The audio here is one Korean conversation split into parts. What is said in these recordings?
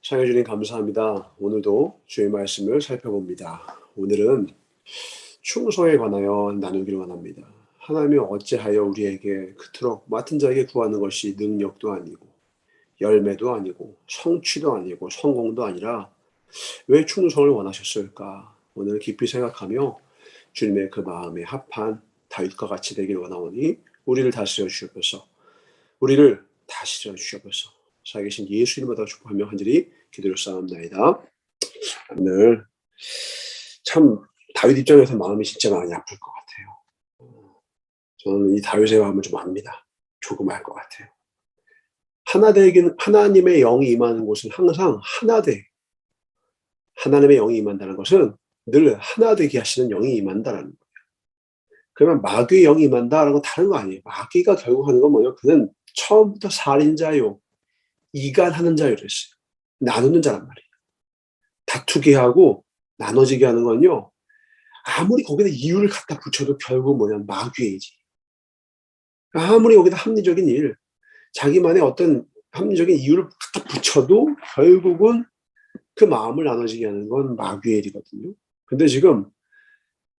사랑해 주님 감사합니다. 오늘도 주의 말씀을 살펴봅니다. 오늘은 충성에 관하여 나누기를 원합니다. 하나님이 어찌하여 우리에게 그토록 맡은 자에게 구하는 것이 능력도 아니고 열매도 아니고 성취도 아니고 성공도 아니라 왜 충성을 원하셨을까? 오늘 깊이 생각하며 주님의 그 마음에 합한 다윗과 같이 되길 원하오니 우리를 다스려 주옵소서. 우리를 다스려 주옵소서. 살아계신 예수 이름으로 축복하며 간절히 기도를 쌓옵나이다. 오늘 참 다윗 입장에서 마음이 진짜 많이 아플 것 같아요. 저는 이 다윗의 마음을 좀 압니다. 조금 알 것 같아요. 하나님의 영이 임하는 곳은 항상 하나되, 하나님의 영이 임한다는 것은 늘 하나되게 하시는 영이 임한다라는 거예요. 그러면 마귀의 영이 임한다라는 건 다른 거 아니에요. 마귀가 결국 하는 건 뭐예요? 그는 처음부터 살인자요, 이간하는 자요 그랬어요. 나누는 자란 말이에요. 다투게 하고 나눠지게 하는 건요, 아무리 거기다 이유를 갖다 붙여도 결국 뭐냐면 마귀의 일이지. 아무리 여기다 합리적인 일, 자기만의 어떤 합리적인 이유를 갖다 붙여도 결국은 그 마음을 나눠지게 하는 건 마귀의 일이거든요. 근데 지금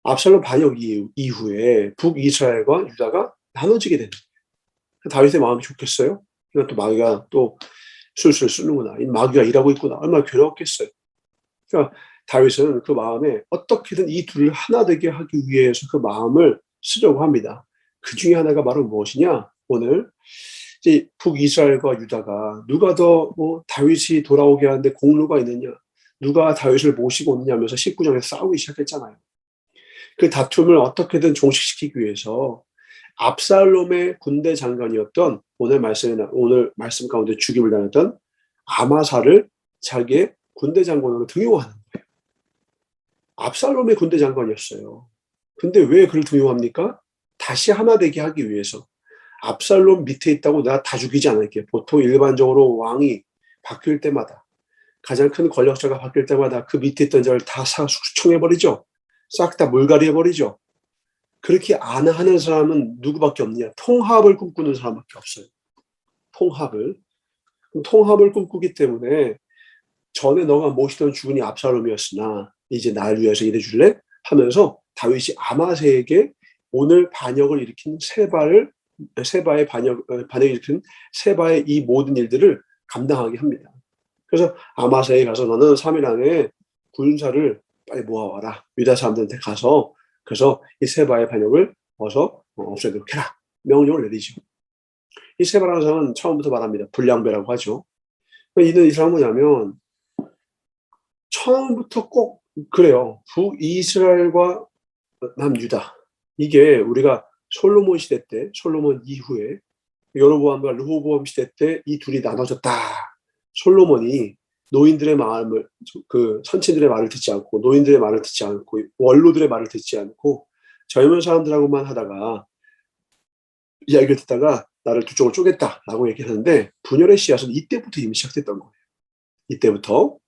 압살롬 반역 이후에 북이스라엘과 유다가 나눠지게 되는 거예요. 다윗의 마음이 좋겠어요? 이건 또 마귀가 또 술술 쓰는구나. 이 마귀가 일하고 있구나. 얼마나 괴로웠겠어요. 그러니까 다윗은 그 마음에 어떻게든 이 둘을 하나 되게 하기 위해서 그 마음을 쓰려고 합니다. 그 중에 하나가 바로 무엇이냐? 오늘 이제 북이스라엘과 유다가 누가 더 다윗이 돌아오게 하는데 공로가 있느냐? 누가 다윗을 모시고 오느냐 하면서 19장에서 싸우기 시작했잖아요. 그 다툼을 어떻게든 종식시키기 위해서 압살롬의 군대 장관이었던 오늘 말씀 가운데 죽임을 당했던 아마사를 자기의 군대 장관으로 등용하는 거예요. 압살롬의 군대 장관이었어요. 근데 왜 그를 등용합니까? 다시 하나 되게 하기 위해서. 압살롬 밑에 있다고 내가 다 죽이지 않을게. 보통 일반적으로 왕이 바뀔 때마다, 가장 큰 권력자가 바뀔 때마다 그 밑에 있던 자를 다 숙청해버리죠. 싹 다 물갈이해버리죠. 그렇게 안 하는 사람은 누구밖에 없느냐? 통합을 꿈꾸는 사람밖에 없어요. 통합을 꿈꾸기 때문에 전에 너가 모시던 주군이 압살롬이었으나 이제 날 위해서 일해줄래? 하면서 다윗이 아마세에게 오늘 반역을 일으킨 세바의 반역을 일으킨 세바의 이 모든 일들을 감당하게 합니다. 그래서 아마세에 가서 너는 3일 안에 군사를 빨리 모아와라. 유다 사람들한테 가서 그래서 이 세바의 반역을 어서 없애도록 해라. 명령을 내리죠. 이 세바라는 사람은 처음부터 말합니다. 불량배라고 하죠. 이 사람은 뭐냐면 처음부터 꼭 그래요. 북이스라엘과 남유다. 이게 우리가 솔로몬 시대 때, 솔로몬 이후에 여로보암과 르호보암 시대 때 이 둘이 나눠졌다. 솔로몬이 노인들의 마음을, 그 선친들의 말을 듣지 않고, 노인들의 말을 듣지 않고, 원로들의 말을 듣지 않고, 젊은 사람들하고만 하다가 이야기를 듣다가 나를 두 쪽을 쪼갰다라고 얘기하는데, 분열의 씨앗은 이때부터 이미 시작됐던 거예요. 이때부터.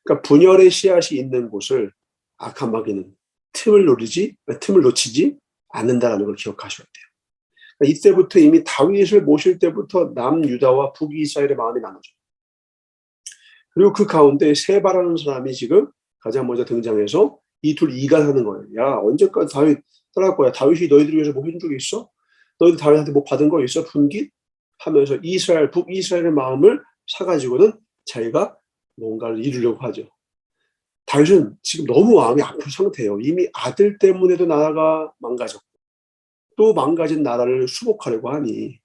그러니까 분열의 씨앗이 있는 곳을 악한 마귀는 틈을 놓치지 않는다라는 걸 기억하셔야 돼요. 그러니까 이때부터 이미 다윗을 모실 때부터 남유다와 북이스라엘의 마음이 나눠져요. 그리고 그 가운데 세바라는 사람이 지금 가장 먼저 등장해서 이 둘 이간하는 거예요. 야, 언제까지 다윗 떠날 거야? 다윗이 너희들 위해서 뭐 해준 적이 있어? 너희들 다윗한테 뭐 받은 거 있어? 분깃? 하면서 북이스라엘의 마음을 사가지고는 자기가 뭔가를 이루려고 하죠. 다윗은 지금 너무 마음이 아픈 상태예요. 이미 아들 때문에도 나라가 망가졌고 또 망가진 나라를 수복하려고 하니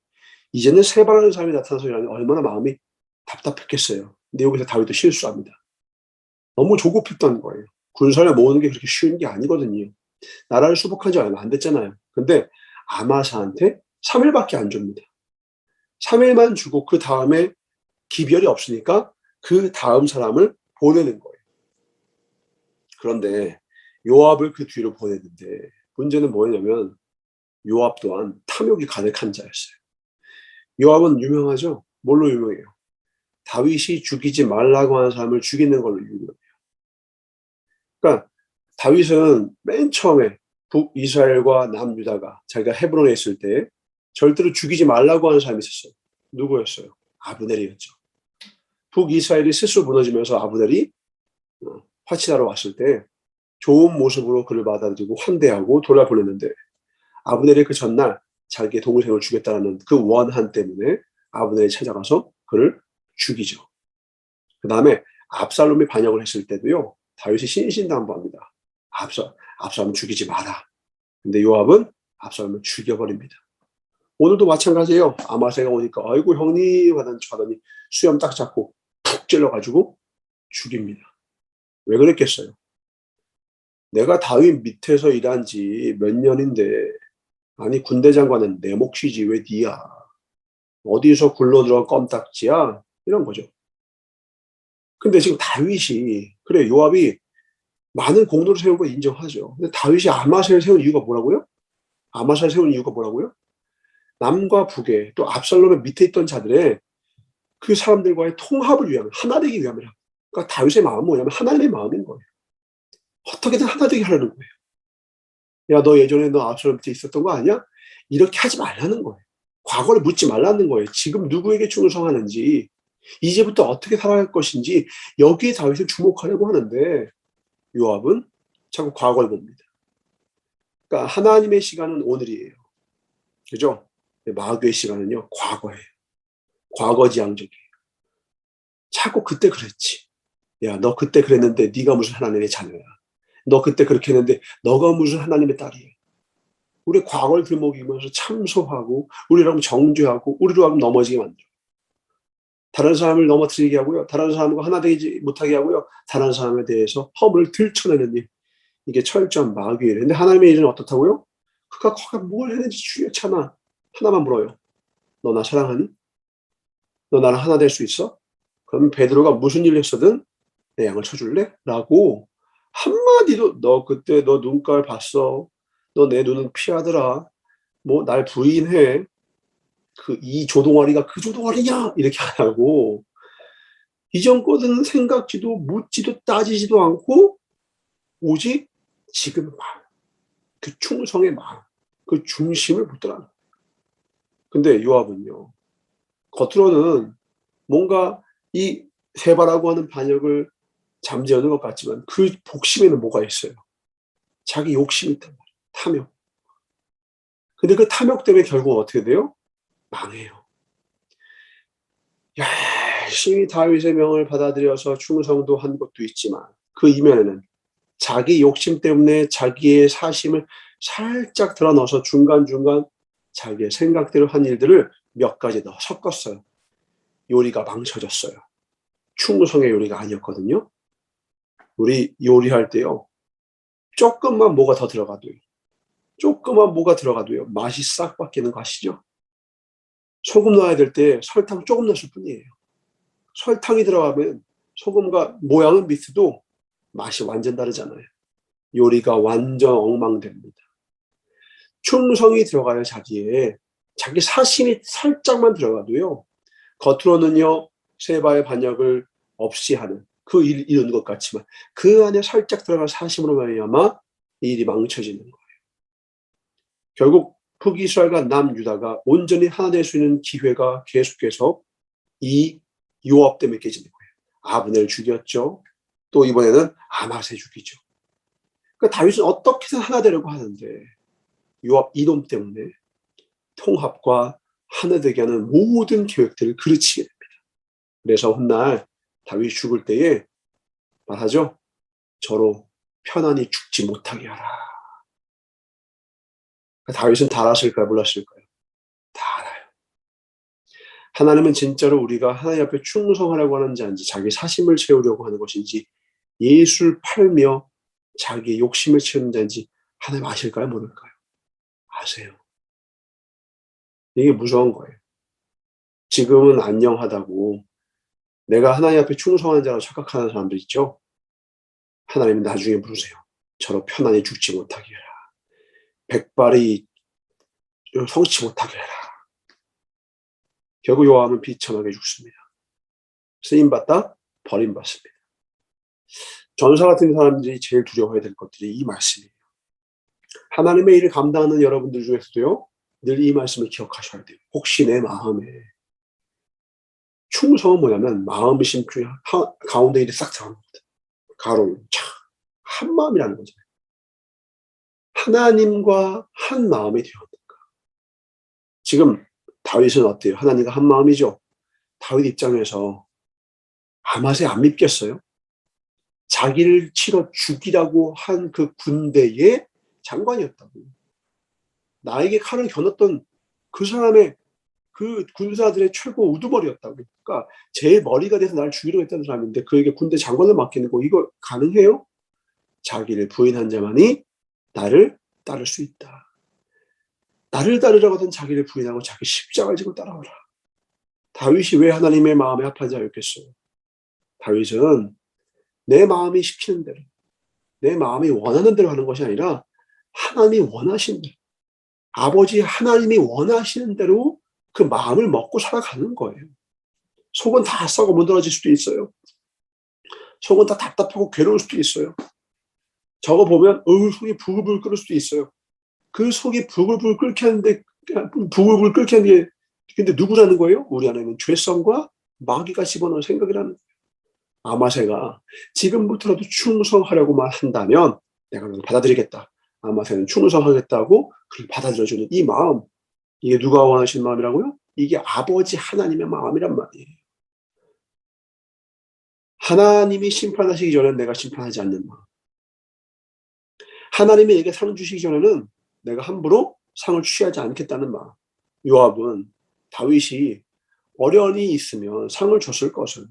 이제는 세바라는 사람이 나타나서 얼마나 마음이 답답했겠어요. 근데 여기서 다윗도 실수합니다. 너무 조급했던 거예요. 군사를 모으는 게 그렇게 쉬운 게 아니거든요. 나라를 수복한 지 얼마 안 됐잖아요. 근데 아마사한테 3일밖에 안 줍니다. 3일만 주고 그 다음에 기별이 없으니까 그 다음 사람을 보내는 거예요. 그런데 요압을 그 뒤로 보냈는데 문제는 뭐냐면 요압 또한 탐욕이 가득한 자였어요. 요압은 유명하죠? 뭘로 유명해요? 다윗이 죽이지 말라고 하는 사람을 죽이는 걸로 유명해요. 그러니까 다윗은 맨 처음에 북이스라엘과 남유다가 자기가 헤브론에 있을 때 절대로 죽이지 말라고 하는 사람이 있었어요. 누구였어요? 아브넬이었죠. 북이스라엘이 스스로 무너지면서 아브넬이 화친하러 왔을 때 좋은 모습으로 그를 받아들이고 환대하고 돌아보냈는데, 아브넬이 그 전날 자기의 동생을 죽였다는 그 원한 때문에 아브넬이 찾아가서 그를 죽이죠. 그 다음에 압살롬이 반역을 했을 때도요, 다윗이 신신당부합니다. 압살롬 죽이지 마라. 근데 요압은 압살롬을 죽여버립니다. 오늘도 마찬가지예요. 아마새가 오니까 아이고 형님 하더니 수염 딱 잡고 푹 찔러가지고 죽입니다. 왜 그랬겠어요? 내가 다윗 밑에서 일한 지 몇 년인데, 아니 군대 장관은 내 몫이지 왜 니야? 어디서 굴러들어간 껌딱지야? 이런 거죠. 근데 지금 다윗이, 그래 요압이 많은 공로를 세운 거 인정하죠. 근데 다윗이 아마새를 세운 이유가 뭐라고요? 아마새를 세운 이유가 뭐라고요? 남과 북에 또 압살롬의 밑에 있던 자들의 그 사람들과의 통합을 위하면, 하나 되기 위함이라. 그러니까 다윗의 마음은 뭐냐면 하나님의 마음인 거예요. 어떻게든 하나 되게 하려는 거예요. 야, 너 예전에 너 압살롬 밑에 있었던 거 아니야? 이렇게 하지 말라는 거예요. 과거를 묻지 말라는 거예요. 지금 누구에게 충성하는지, 이제부터 어떻게 살아갈 것인지, 여기에 다윗을 주목하려고 하는데 요압은 자꾸 과거를 봅니다. 그러니까 하나님의 시간은 오늘이에요. 그죠? 마귀의 시간은요, 과거예요. 과거지향적이에요. 자꾸 그때 그랬지. 야, 너 그때 그랬는데 네가 무슨 하나님의 자녀야. 너 그때 그렇게 했는데 너가 무슨 하나님의 딸이야. 우리 과거를 들먹이면서 참소하고 우리를 정죄하고 우리로 하면 넘어지게 만들어. 다른 사람을 넘어뜨리게 하고요. 다른 사람과 하나 되지 못하게 하고요. 다른 사람에 대해서 허물을 들춰내는 일. 이게 철저한 마귀의 일. 근데 하나님의 일은 어떻다고요? 그가 과거 뭘 했는지 주의찮아. 하나만 물어요. 너 나 사랑하니? 너 나랑 하나 될 수 있어? 그럼 베드로가 무슨 일을 했어든 내 양을 쳐줄래? 라고 한마디도, 너 그때 너 눈깔 봤어. 너 내 눈은 피하더라. 뭐 날 부인해. 그 이 조동아리가 그 조동아리냐? 이렇게 안 하고 이전 거는 생각지도 묻지도 따지지도 않고 오직 지금 마음, 그 충성의 마음, 그 중심을 붙들어. 근데 요압은요, 겉으로는 뭔가 이 세바라고 하는 반역을 잠재우는 것 같지만 그 복심에는 뭐가 있어요? 자기 욕심이 있단 말이에요. 탐욕. 근데 그 탐욕 때문에 결국 어떻게 돼요? 망해요. 열심히 다윗의 명을 받아들여서 충성도 한 것도 있지만 그 이면에는 자기 욕심 때문에 자기의 사심을 살짝 드러넣어서 중간중간 자기의 생각대로 한 일들을 몇 가지 더 섞었어요. 요리가 망쳐졌어요. 충성의 요리가 아니었거든요. 우리 요리할 때요, 조금만 뭐가 더 들어가도요, 조금만 뭐가 들어가도요, 맛이 싹 바뀌는 거 아시죠? 소금 넣어야 될 때 설탕 조금 넣었을 뿐이에요. 설탕이 들어가면 소금과 모양은 비슷해도 맛이 완전 다르잖아요. 요리가 완전 엉망됩니다. 충성이 들어가야 자기 사심이 살짝만 들어가도요, 겉으로는요 세바의 반역을 없이 하는 그 일을 이루는 것 같지만 그 안에 살짝 들어간 사심으로 말미암아 이 일이 망쳐지는 거예요. 결국 북이스라엘과 남유다가 온전히 하나 될 수 있는 기회가 계속해서 이 요압 때문에 깨지는 거예요. 아브넬 죽였죠. 또 이번에는 아마새 죽이죠. 그러니까 다윗은 어떻게든 하나 되려고 하는데 요압 이놈 때문에 통합과 하나 되게 하는 모든 계획들을 그르치게 됩니다. 그래서 훗날 다윗이 죽을 때에 말하죠. 저로 편안히 죽지 못하게 하라. 그러니까 다윗은 다 알았을까요? 몰랐을까요? 다 알아요. 하나님은 진짜로 우리가 하나님 앞에 충성하려고 하는 자인지 자기 사심을 채우려고 하는 것인지 예술 팔며 자기의 욕심을 채우는 자인지 하나님 아실까요? 모를까요? 아세요. 이게 무서운 거예요. 지금은 안녕하다고 내가 하나님 앞에 충성하는 자라고 착각하는 사람들 있죠? 하나님은 나중에 부르세요. 저로 편안히 죽지 못하게 해라. 백발이 성치 못하게 해라. 결국 요압은 비참하게 죽습니다. 쓰임받다 버림받습니다. 전사 같은 사람들이 제일 두려워해야 될 것들이 이 말씀이에요. 하나님의 일을 감당하는 여러분들 중에서도요, 늘 이 말씀을 기억하셔야 돼요. 혹시 내 마음에 충성은 뭐냐면 마음심 중에 가운데 일이 싹 들어가는 거거든. 가로로 한 마음이라는 거죠. 하나님과 한 마음이 되었다. 지금 다윗은 어때요? 하나님과 한 마음이죠. 다윗 입장에서 아맛에 안 밉겠어요? 자기를 치러 죽이라고 한 그 군대의 장관이었다고. 나에게 칼을 겨눴던 그 사람의 그 군사들의 최고 우두머리였다고. 그러니까 제 머리가 돼서 나를 죽이려고 했던 사람인데 그에게 군대 장관을 맡기는 거 이거 가능해요? 자기를 부인한 자만이 나를 따를 수 있다. 나를 따르려고 하던 자기를 부인하고 자기 십자가를 지고 따라오라. 다윗이 왜 하나님의 마음에 합한 자였겠어요? 다윗은 내 마음이 시키는 대로, 내 마음이 원하는 대로 하는 것이 아니라 하나님이 원하시는 대로, 아버지 하나님이 원하시는 대로 그 마음을 먹고 살아가는 거예요. 속은 다 썩어 문드러질 수도 있어요. 속은 다 답답하고 괴로울 수도 있어요. 저거 보면 속이 부글부글 끓을 수도 있어요. 그 속이 부글부글 끓게 하는데 근데 누구라는 거예요? 우리 안에는 죄성과 마귀가 집어넣은 생각이라는 거예요. 아마새가 지금부터라도 충성하려고만 한다면 내가 너를 받아들이겠다. 아마새는 충성하겠다고 그를 받아들여주는 이 마음, 이게 누가 원하시는 마음이라고요? 이게 아버지 하나님의 마음이란 말이에요. 하나님이 심판하시기 전에 내가 심판하지 않는 마음. 하나님이 내게 상을 주시기 전에는 내가 함부로 상을 취하지 않겠다는 마음. 요압은 다윗이 어련히 있으면 상을 줬을 것을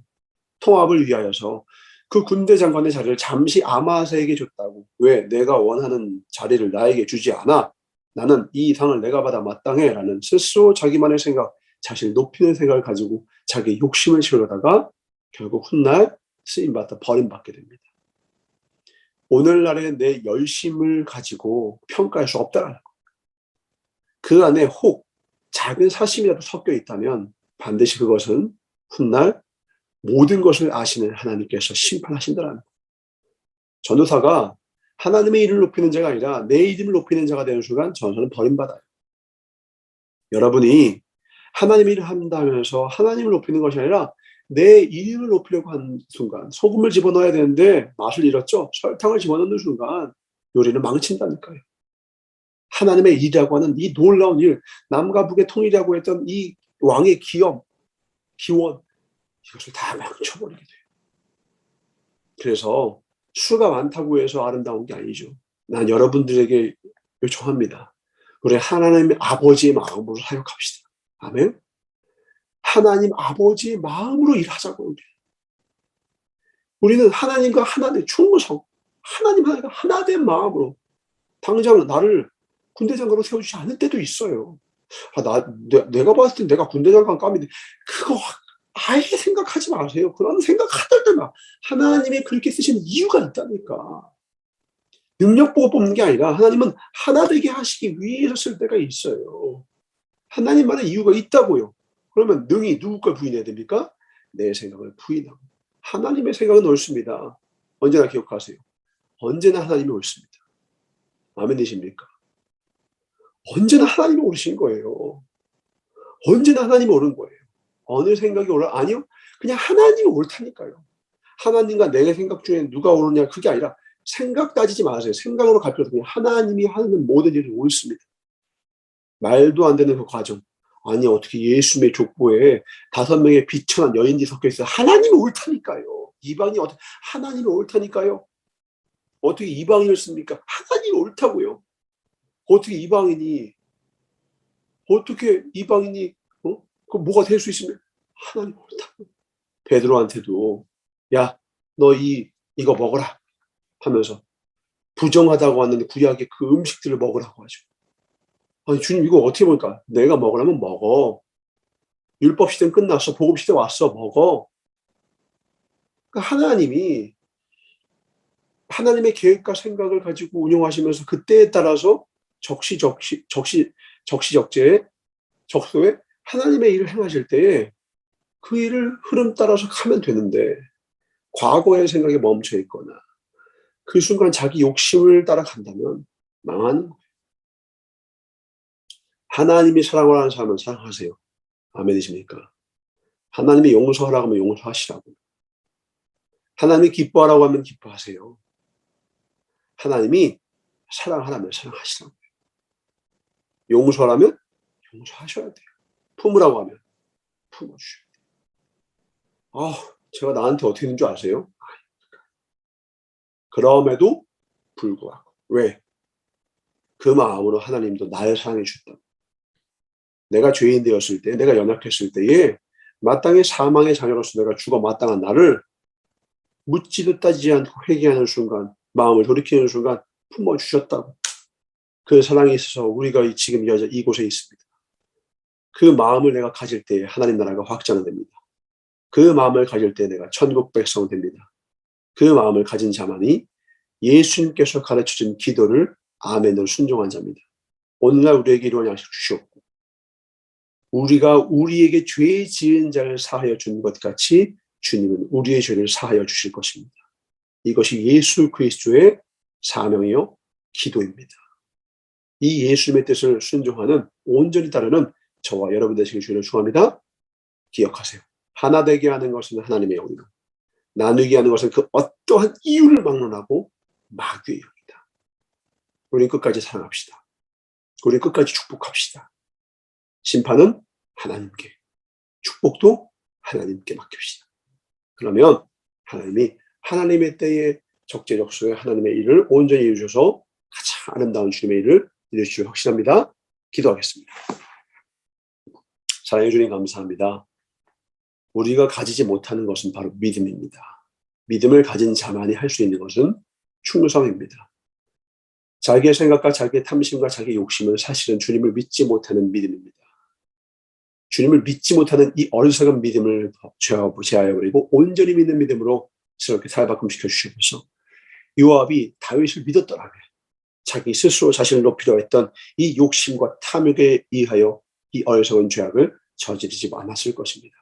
통합을 위하여서 그 군대 장관의 자리를 잠시 아마스에게 줬다고. 왜? 내가 원하는 자리를 나에게 주지 않아. 나는 이 상을 내가 받아 마땅해. 라는 스스로 자기만의 생각, 자신을 높이는 생각을 가지고 자기 욕심을 채우려다가 결국 훗날 쓰임받다 버림받게 됩니다. 오늘날의 내 열심을 가지고 평가할 수 없다라는 거. 그 안에 혹 작은 사심이라도 섞여 있다면 반드시 그것은 훗날 모든 것을 아시는 하나님께서 심판하신다라는 거. 전도사가 하나님의 이름을 높이는 자가 아니라 내 이름을 높이는 자가 되는 순간 전도사는 버림받아요. 여러분이 하나님의 일을 한다면서 하나님을 높이는 것이 아니라 내 이름을 높이려고 하는 순간 소금을 집어넣어야 되는데 맛을 잃었죠. 설탕을 집어넣는 순간 요리는 망친다니까요. 하나님의 일이라고 하는 이 놀라운 일, 남과 북의 통일이라고 했던 이 왕의 기원, 이것을 다 망쳐버리게 돼요. 그래서 수가 많다고 해서 아름다운 게 아니죠. 난 여러분들에게 요청합니다. 우리 하나님의 아버지의 마음으로 사역합시다. 아멘. 하나님 아버지의 마음으로 일하자고. 우리는 하나님과 하나된 충성, 하나님 하나님과 하나된 마음으로 당장 나를 군대 장관으로 세워주지 않을 때도 있어요. 내가 봤을 때 내가 군대 장관 감인데 그거 아예 생각하지 마세요. 그런 생각하들 때만 하나님이 그렇게 쓰시는 이유가 있다니까. 능력 보고 뽑는 게 아니라 하나님은 하나 되게 하시기 위해서 쓸 때가 있어요. 하나님만의 이유가 있다고요. 그러면 능히 누구 걸 부인해야 됩니까? 내 생각을 부인하고. 하나님의 생각은 옳습니다. 언제나 기억하세요. 언제나 하나님이 옳습니다. 아멘 되십니까? 언제나 하나님이 옳으신 거예요. 언제나 하나님이 옳은 거예요. 어느 생각이 옳아? 아니요. 그냥 하나님이 옳다니까요. 하나님과 내 생각 중에 누가 옳으냐 그게 아니라 생각 따지지 마세요. 생각으로 갈 필요 없어요. 하나님이 하는 모든 일은 옳습니다. 말도 안 되는 그 과정. 아니 어떻게 예수님의 족보에 5명의 비천한 여인이 섞여 있어요. 하나님이 옳다니까요. 이방이 어떻게 하나님이 옳다니까요. 어떻게 이방인을 씁니까? 하나님이 옳다고요. 어떻게 이방인이 그 뭐가 될 수 있으면 하나님 옳다고. 베드로한테도 야, 너 이거 먹어라 하면서 부정하다고 하는 구약의 그 음식들을 먹으라고 하죠. 아니 주님 이거 어떻게 보니까 내가 먹으라면 먹어. 율법 시대는 끝났어. 복음 시대 왔어. 먹어. 그러니까 하나님의 계획과 생각을 가지고 운영하시면서 그때에 따라서 적시적소에 하나님의 일을 행하실 때에 그 일을 흐름 따라서 가면 되는데 과거의 생각에 멈춰 있거나 그 순간 자기 욕심을 따라간다면 망하는 거예요. 하나님이 사랑을 하는 사람은 사랑하세요. 아멘이십니까? 하나님이 용서하라고 하면 용서하시라고. 하나님이 기뻐하라고 하면 기뻐하세요. 하나님이 사랑하라면 사랑하시라고. 용서하라면 용서하셔야 돼요. 품으라고 하면 품어주셔야 돼요. 제가 나한테 어떻게 되는 줄 아세요? 그럼에도 불구하고. 왜? 그 마음으로 하나님도 나를 사랑해 주셨다. 내가 죄인 되었을 때, 내가 연약했을 때에 마땅히 사망의 자녀로서 내가 죽어 마땅한 나를 묻지도 따지지 않고 회개하는 순간, 마음을 돌이키는 순간 품어주셨다고. 그 사랑이 있어서 우리가 지금 이곳에 있습니다. 그 마음을 내가 가질 때 하나님 나라가 확장됩니다. 그 마음을 가질 때 내가 천국 백성 됩니다. 그 마음을 가진 자만이 예수님께서 가르쳐준 기도를 아멘으로 순종한 자입니다. 오늘날 우리에게 이런 양식 주셨고, 우리가 우리에게 죄 지은 자를 사하여 준 것 같이 주님은 우리의 죄를 사하여 주실 것입니다. 이것이 예수 그리스도의 사명이요 기도입니다. 이 예수님의 뜻을 순종하는 온전히 따르는 저와 여러분 되시길 주를 축원합니다. 기억하세요. 하나 되게 하는 것은 하나님의 영이요 나누게 하는 것은 그 어떠한 이유를 막론하고 마귀의 영이다. 우리는 끝까지 사랑합시다. 우리는 끝까지 축복합시다. 심판은 하나님께, 축복도 하나님께 맡깁시다. 그러면 하나님이 하나님의 때에 적재적소에 하나님의 일을 온전히 이루셔서 가장 아름다운 주님의 일을 이루실 확신합니다. 기도하겠습니다. 사랑해 주님 감사합니다. 우리가 가지지 못하는 것은 바로 믿음입니다. 믿음을 가진 자만이 할 수 있는 것은 충성입니다. 자기의 생각과 자기의 탐심과 자기의 욕심은 사실은 주님을 믿지 못하는 믿음입니다. 주님을 믿지 못하는 이 어리석은 믿음을 제하여버리고 온전히 믿는 믿음으로 새롭게 살바꿈시켜 주시면서 요압이 다윗을 믿었더라면 자기 스스로 자신을 높이려 했던 이 욕심과 탐욕에 의하여 이 어리석은 죄악을 저지르지 않았을 것입니다.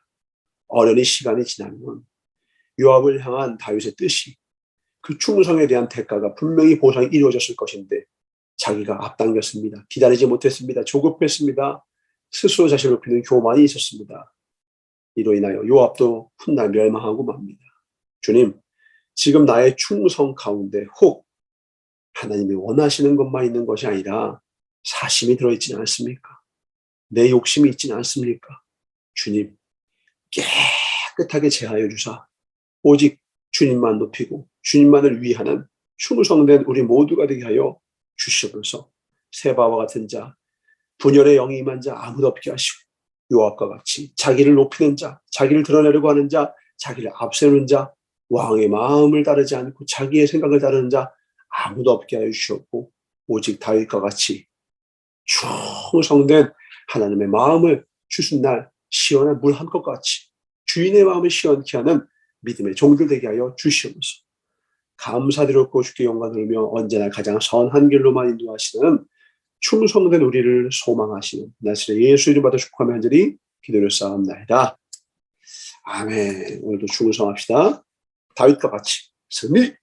어련히 시간이 지나면 요압을 향한 다윗의 뜻이 그 충성에 대한 대가가 분명히 보상이 이루어졌을 것인데 자기가 앞당겼습니다. 기다리지 못했습니다. 조급했습니다. 스스로 자신을 높이는 교만이 있었습니다. 이로 인하여 요압도 훗날 멸망하고 맙니다. 주님, 지금 나의 충성 가운데 혹 하나님이 원하시는 것만 있는 것이 아니라 사심이 들어있지는 않습니까? 내 욕심이 있지는 않습니까? 주님, 깨끗하게 제하여 주사 오직 주님만 높이고 주님만을 위하는 충성된 우리 모두가 되게 하여 주시면서 세바와 같은 자, 분열의 영이 임한 자 아무도 없게 하시고 요압과 같이 자기를 높이는 자, 자기를 드러내려고 하는 자, 자기를 앞세우는 자, 왕의 마음을 따르지 않고 자기의 생각을 따르는 자 아무도 없게 하여 주셨고 오직 다윗과 같이 충성된 하나님의 마음을 주신 날 시원한 물 한 컵 같이 주인의 마음을 시원케 하는 믿음의 종들 되게 하여 주시옵소서. 감사드렸고 주께 영광 돌며 언제나 가장 선한 길로만 인도하시는 충성된 우리를 소망하시는 나스렛 예수 이름 받아 축복하며 한절히 기도를 쌓옵나이다. 아멘. 오늘도 충성합시다. 다윗과 같이 승리.